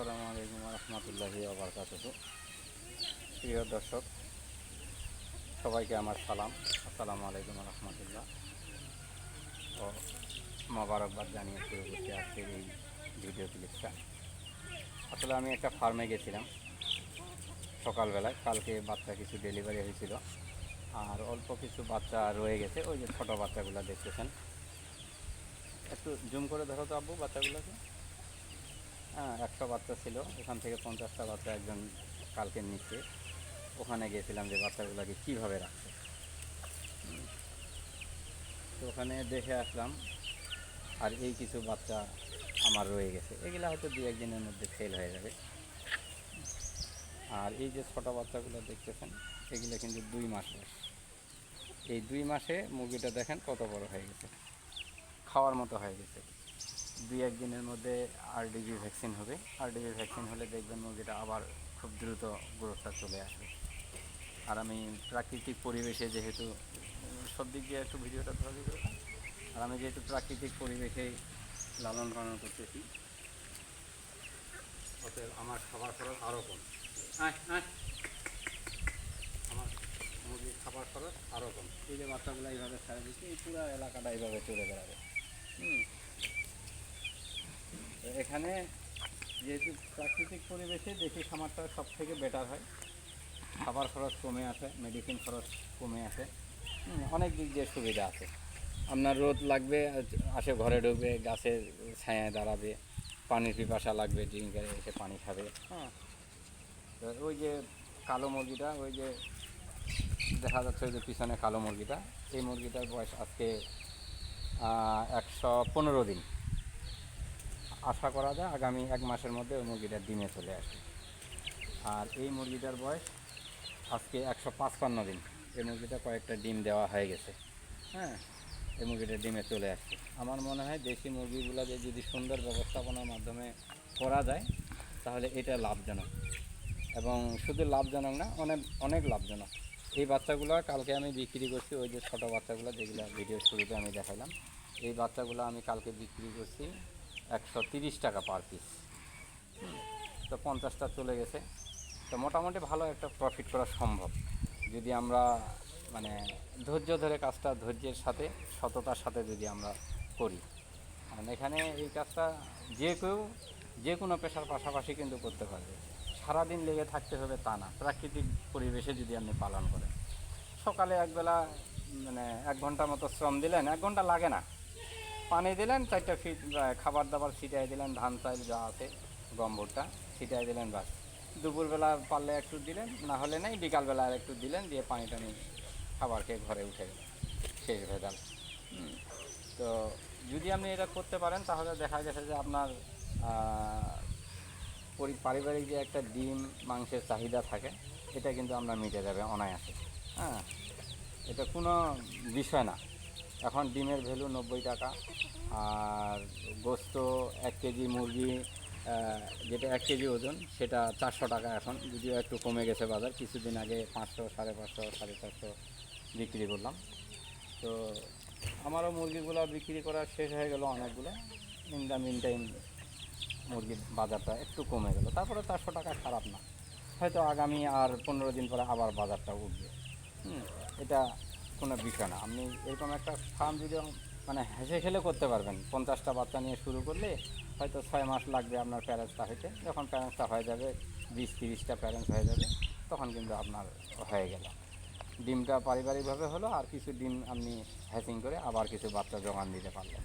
আসসালামু আলাইকুম রহমতুল্লাহি ওবরকাতুহু। প্রিয় দর্শক, সবাইকে আমার সালাম। আসসালামু আলাইকুম রহমতুল্লাহ ও মোবারকবাদ জানিয়ে শুরু করতে আজকের এই ভিডিও ক্লিপটা। আসলে আমি একটা ফার্মে গেছিলাম সকালবেলায়। কালকে বাচ্চা কিছু ডেলিভারি হয়েছিল, আর অল্প কিছু বাচ্চা রয়ে গেছে। ওই যে ছোটো বাচ্চাগুলো দেখতেছেন, একটু জুম করে ধরো তো আব্বু বাচ্চাগুলোকে। হ্যাঁ, 100 বাচ্চা ছিল, ওখান থেকে 50টা বাচ্চা একজন কালকে নিচ্ছে। ওখানে গিয়েছিলাম যে বাচ্চাগুলোকে কীভাবে রাখছে, তো ওখানে দেখে আসলাম। আর এই কিছু বাচ্চা আমার রয়ে গেছে, এগুলো হয়তো 2-1 দিনের মধ্যে সেল হয়ে যাবে। আর এই যে ছোটো বাচ্চাগুলো দেখতেছেন, এগুলো কিন্তু 2 মাস বয়স। এই 2 মাসে মুরগিটা দেখেন কত বড় হয়ে গেছে, খাওয়ার মতো হয়ে গেছে। 2-1 দিনের মধ্যে আরডিবি ভ্যাকসিন হবে। আরডিবি ভ্যাকসিন হলে দেখবেন মুরগিটা আবার খুব দ্রুত গ্রোথটা চলে আসবে। আর আমি প্রাকৃতিক পরিবেশে যেহেতু সব দিক দিয়ে একটু ভিডিওটা ধরা দিতে, আর আমি যেহেতু প্রাকৃতিক পরিবেশেই লালন পালন করতেছি, অতএব আমার খাবার খরচ আরও কম। আমার মুরগির খাবার খরচ আরও কম। এই যে বাচ্চাগুলো এইভাবে ছেড়ে দিচ্ছি, এই পুরো এলাকাটা এইভাবে চলে বেড়াবে। এখানে যেহেতু প্রাকৃতিক পরিবেশে দেশি খামারটা সব থেকে বেটার হয়। খাবার খরচ কমে আসে, মেডিসিন খরচ কমে আসে, অনেক দিক দিয়ে সুবিধা আছে। আপনার রোদ লাগবে, আসে ঘরে ঢুকবে, গাছের ছায়ায় দাঁড়াবে। পানির পিপাসা লাগবে, ড্রিঙ্কারে এসে পানি খাবে। হ্যাঁ, তো ওই যে কালো মুরগিটা, ওই যে দেখা যাচ্ছে ওই যে পিছনে কালো মুরগিটা, এই মুরগিটার বয়স আজকে 115 দিন। আশা করা যায় আগামী 1 মাসের মধ্যে ওই মুরগিটার ডিমে চলে আসবে। আর এই মুরগিটার বয়স আজকে 155 দিন। এই মুরগিটা কয়েকটা ডিম দেওয়া হয়ে গেছে। হ্যাঁ, এই মুরগিটা ডিমে চলে আসছে। আমার মনে হয় দেশি মুরগিগুলোকে যদি সুন্দর ব্যবস্থাপনার মাধ্যমে করা যায়, তাহলে এটা লাভজনক। এবং শুধু লাভজনক না, অনেক অনেক লাভজনক। এই বাচ্চাগুলো কালকে আমি বিক্রি করছি, ওই যে ছোটো বাচ্চাগুলো যেগুলো ভিডিও শুরুতে আমি দেখালাম, এই বাচ্চাগুলো আমি কালকে বিক্রি করছি 130 টাকা পার পিস। তো 50টা চলে গেছে। তো মোটামুটি ভালো একটা প্রফিট করা সম্ভব যদি আমরা মানে ধৈর্য ধরে কাজটা ধৈর্যের সাথে সততার সাথে যদি আমরা করি। কারণ এখানে এই কাজটা যে কোনো পেশার পাশাপাশি কিন্তু করতে পারবে। সারাদিন লেগে থাকতে হবে তা না, প্রাকৃতিক পরিবেশে যদি আপনি পালন করেন। সকালে একবেলা মানে 1 ঘন্টা মতো শ্রম দিলেন, 1 ঘন্টা লাগে না, পানি দিলেন, 4টা ফিট খাবার দাবার ছিটাই দিলেন, ধান চাল যা আছে গম ভুট্টা ছিটাই দিলেন, বাস। দুপুরবেলা পারলে একটু দিলেন, না হলে নেই, বিকালবেলা আর একটু দিলেন, দিয়ে পানি টানি খাবার খেয়ে ঘরে উঠে গেলেন, শেষ ভেজাল। তো যদি আপনি এটা করতে পারেন, তাহলে দেখা গেছে যে আপনার পারিবারিক যে একটা ডিম মাংসের চাহিদা থাকে, এটা কিন্তু আমরা মিটে যাবে অনায়াসে। হ্যাঁ, এটা কোনো বিষয় না। এখন ডিমের ভ্যালু 90 টাকা, আর গোস্ত 1 কেজি মুরগি যেটা 1 কেজি ওজন, সেটা 400 টাকা এখন, যদিও একটু কমে গেছে বাজার। কিছুদিন আগে 500, 550, 450 বিক্রি করলাম। তো আমারও মুরগিগুলো বিক্রি করা শেষ হয়ে গেল অনেকগুলো। ইন দ্য মিন টাইম মুরগির বাজারটা একটু কমে গেল, তারপরে 400 টাকা খারাপ না। হয়তো আগামী আর 15 দিন পরে আবার বাজারটা উঠবে। এটা কোনো বিষয় না। আপনি এরকম একটা ফার্ম যদি মানে হেসে খেলে করতে পারবেন, 50টা বাচ্চা নিয়ে শুরু করলে হয়তো 6 মাস লাগবে আপনার প্যারেন্টসটা হইতে। যখন প্যারেন্টসটা হয়ে যাবে, 20-30টা প্যারেন্টস হয়ে যাবে, তখন কিন্তু আপনার হয়ে গেল। ডিমটা পারিবারিকভাবে হলো, আর কিছু ডিম আপনি হ্যাচিং করে আবার কিছু বাচ্চা জোগান দিতে পারলেন।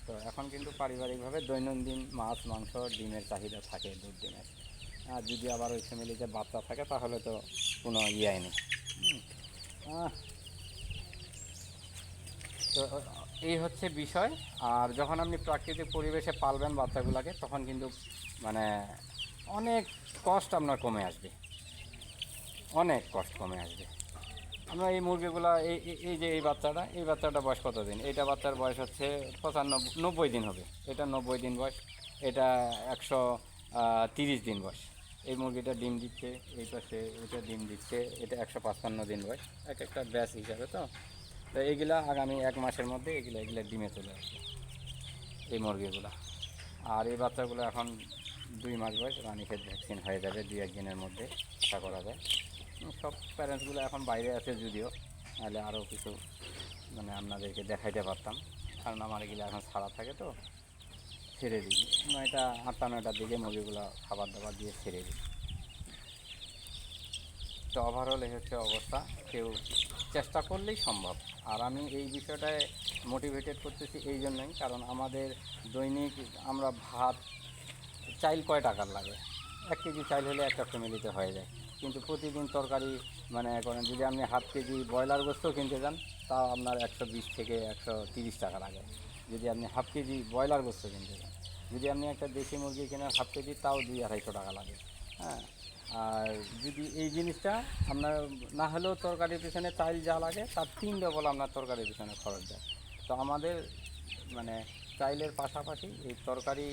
তো এখন কিন্তু পারিবারিকভাবে দৈনন্দিন মাছ, মাংস, ডিমের চাহিদা থাকে, দুধ ডিমের। আর যদি আবার ওই ফ্যামিলিতে বাচ্চা থাকে, তাহলে তো কোনো ইয়েই নেই। তো এই হচ্ছে বিষয়। আর যখন আপনি প্রাকৃতিক পরিবেশে পালবেন বাচ্চাগুলোকে, তখন কিন্তু মানে অনেক কষ্ট আপনার কমে আসবে, অনেক কষ্ট কমে আসবে। আমরা এই মুরগিগুলা এই যে এই বাচ্চাটা বয়স কত দিন? এইটা বাচ্চার বয়স হচ্ছে 90 দিন হবে। এটা 90 দিন বয়স, এটা 130 দিন বয়স। এই মুরগিটা ডিম দিচ্ছে, এই পাশে এটা ডিম দিচ্ছে, এটা 155 দিন বয়স। এক একটা ব্যাচ হিসাবে। তো তো এইগুলা আগামী 1 মাসের মধ্যে এগুলা ডিমে চলে আসবে এই মুরগিগুলা। আর এই বাচ্চাগুলো এখন 2 মাস বয়স রানীক্ষেত ভ্যাকসিন হয়ে যাবে 2-1 দিনের মধ্যে, আশা করা যায়। সব প্যারেন্টসগুলো এখন বাইরে আছে যদিও, নাহলে আরও কিছু মানে আপনাদেরকে দেখাইতে পারতাম, কারণ আমার এগুলো এখন ছাড়া থাকে তো ছেড়ে দিই 9টা 8টা 9টার দিকে মুরগিগুলো খাবার দাবার দিয়ে ছেড়ে দিই। তো ওভারঅল এই হচ্ছে অবস্থা, কেউ চেষ্টা করলেই সম্ভব। আর আমি এই বিষয়টায় মোটিভেটেড করতেছি এই জন্যই, কারণ আমাদের দৈনিক আমরা ভাত চাইল কয় টাকার লাগে, 1 কেজি চাইল হলে একটা ফ্যামিলিতে হয়ে যায়, কিন্তু প্রতিদিন তরকারি মানে করেন যদি আপনি হাফ কেজি ব্রয়লার গোস্ত কিনতে যান তাও আপনার 120 থেকে 130 টাকা লাগে, যদি আপনি হাফ কেজি ব্রয়লার গোস্ত কিনতে যান। যদি আপনি একটা দেশি মুরগি কেনেন হাফ কেজি, তাও 200-250 টাকা লাগে। হ্যাঁ, আর যদি এই জিনিসটা আপনার না হলেও তরকারির পিছনে চাইল যা লাগে তার 3 ডবল আপনার তরকারির পিছনে খরচ যায়। তো আমাদের মানে চাইলের পাশাপাশি এই তরকারি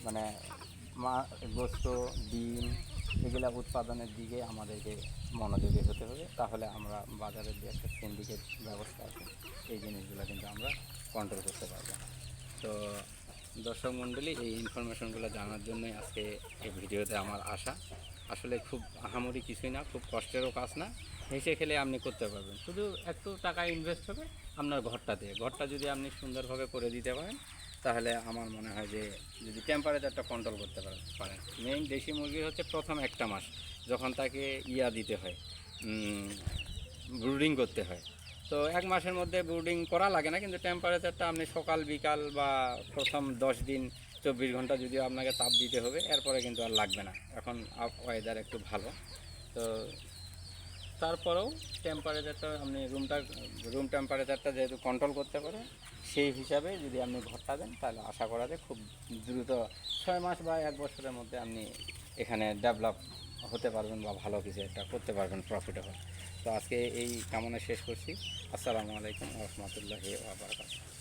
মানে গোস্ত, ডিম এগুলা উৎপাদনের দিকে আমাদেরকে মনোযোগী হতে হবে, তাহলে আমরা বাজারের যে একটা সিন্ডিকেট ব্যবস্থা আছে এই জিনিসগুলো কিন্তু আমরা কন্ট্রোল করতে পারবো। তো দর্শক মণ্ডলী, এই ইনফরমেশনগুলো জানার জন্যই আজকে এই ভিডিওতে আমার আসা। আসলে খুব আহামরি কিছুই না, খুব কষ্টেরও কাজ না, হেসে খেলে আপনি করতে পারবেন। শুধু একটু টাকা ইনভেস্ট হবে আপনার ঘরটাতে, ঘরটা যদি আপনি সুন্দরভাবে করে দিতে পারেন তাহলে আমার মনে হয় যে যদি টেম্পারেচারটা কন্ট্রোল করতে পারেন। মেইন দেশি মুরগির হচ্ছে প্রথম 1টা মাস যখন তাকে দিতে হয়, ব্রুডিং করতে হয়। তো 1 মাসের মধ্যে ব্রুডিং করা লাগে না, কিন্তু টেম্পারেচারটা আপনি সকাল বিকাল বা প্রথম 10 দিন 24 ঘন্টা যদিও আপনাকে তাপ দিতে হবে, এরপরে কিন্তু আর লাগবে না, এখন ওয়েদার একটু ভালো। তো তারপরেও টেম্পারেচারটা আপনি রুম টেম্পারেচারটা যেহেতু কন্ট্রোল করতে পারে, সেই হিসাবে যদি আপনি ঘরটা দেন তাহলে আশা করা যায় খুব দ্রুত 6 মাস বা 1 বছরের মধ্যে আপনি এখানে ডেভেলপ হতে পারবেন বা ভালো কিছু একটা করতে পারবেন প্রফিটেবল। তো আজকে এই কামনা শেষ করছি। আসসালামু আলাইকুম ওয়া রাহমাতুল্লাহি ওয়া বারাকাতুহু।